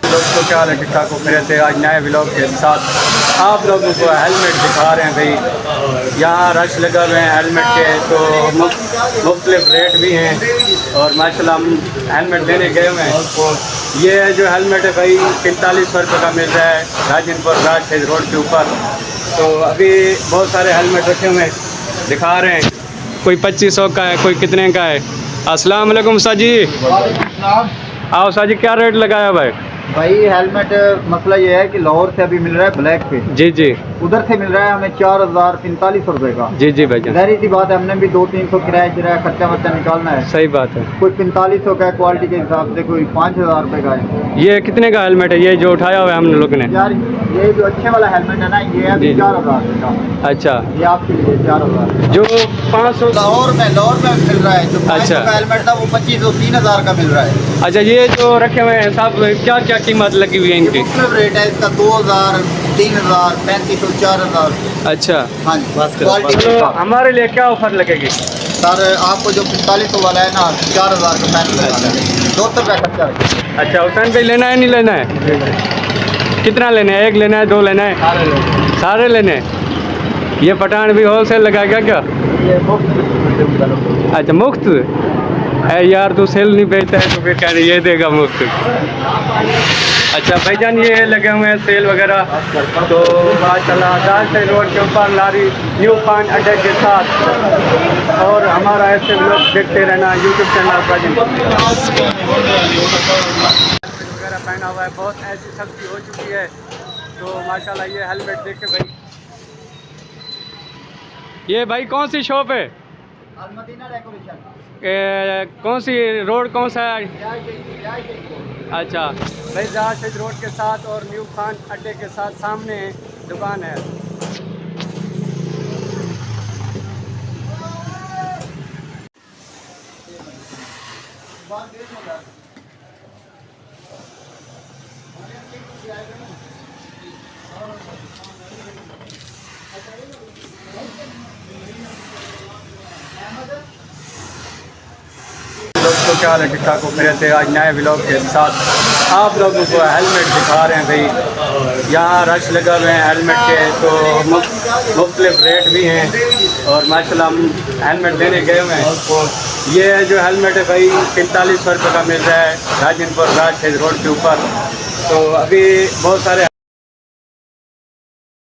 दोस्तों क्या हाल है, ठीक ठाक हो मेरे थे। आज नए व्लॉग के साथ आप लोगों को हेलमेट दिखा रहे हैं भाई। यहाँ रश लगा हुए हैं हेलमेट के, तो मुख्तलिफ रेट भी हैं और माशाल्लाह हम हेलमेट देने गए हुए हैं। ये जो हेलमेट है भाई 4500 रुपये का मिल रहा है राजनपुर राजशेज रोड के ऊपर। तो अभी बहुत सारे हेलमेट रखे हुए हैं, दिखा रहे हैं। कोई 2500 का है, कोई कितने का है। अस्सलाम वालेकुम साजी। आओ साजी, क्या रेट लगाया भाई? भाई हेलमेट मसला ये है कि लाहौर से अभी मिल रहा है ब्लैक पे। जी जी। उधर से मिल रहा है हमें 4045 रुपए का। जी जी भाई। जाहिर सी बात है, हमने भी 200-300 किराया खर्चा वर्चा निकालना है। सही बात है। कोई 4500 का है क्वालिटी के हिसाब से, कोई 5000 रुपए का है। ये कितने का हेलमेट है ये जो उठाया हुआ है हम लोग ने? यार ये जो अच्छे वाला हेलमेट है ना, ये अभी 4000 रुपए का। अच्छा, ये आपके लिए 4000। जो 500 लाहौर में मिल रहा है। जो 500 का हेलमेट था वो 2500-3000 का मिल रहा है। अच्छा, ये जो रखे हुए हैं साहब, क्या क्या कीमत लगी हुई है इनकी? रेट है इसका 2000, 3000, 3500, 4000। अच्छा हाँ जी। तो हमारे लिए क्या ऑफर लगेगी सर? आपको जो 4500 वाला है ना, 4000 का पैन लगाना है, 200 रुपया खर्चा है। अच्छा, हुसैन भाई लेना है नहीं लेना है? कितना लेना है? एक लेना है, दो लेना है? सारे लेने हैं। ये पठान भी होलसेल लगाएगा क्या? ये मुफ्त। अच्छा, मुफ्त है यार, तू सेल नहीं बेचता है तो फिर कह रही ये देगा मुफ्त। अच्छा भाईजान, ये लगे हुए हैं सेल वगैरह। तो माशाल्लाह राजशेज रोड के ऊपर लारी न्यू खान अड्डे के साथ। और हमारा ऐसे लोग देखते रहना यूट्यूब चैनल पर वगैरह पहना हुआ है। बहुत ऐसी सब्जी हो चुकी है। तो माशाल्लाह ये हेलमेट देखे भाई। ये भाई कौन सी शॉप है? अल-मदीना डेकोरेशन। कौन सी रोड, कौन सा है? अच्छा भाई, राजशेज रोड के साथ और न्यू खान अड्डे के साथ सामने दुकान है। दोस्तों क्या हाल है, ठीक ठाक हो मेरे थे। आज नए व्लॉग के साथ आप लोगों को हेलमेट दिखा रहे हैं भाई। यहाँ रश लगा हुए हैं हेलमेट के, तो मुख्तलिफ रेट भी हैं और माशाल्लाह हम हेलमेट देने गए हुए हैं। ये जो हेलमेट है भाई 4500 रुपये का मिल रहा है राजनपुर राजशेज रोड के ऊपर। तो अभी बहुत सारे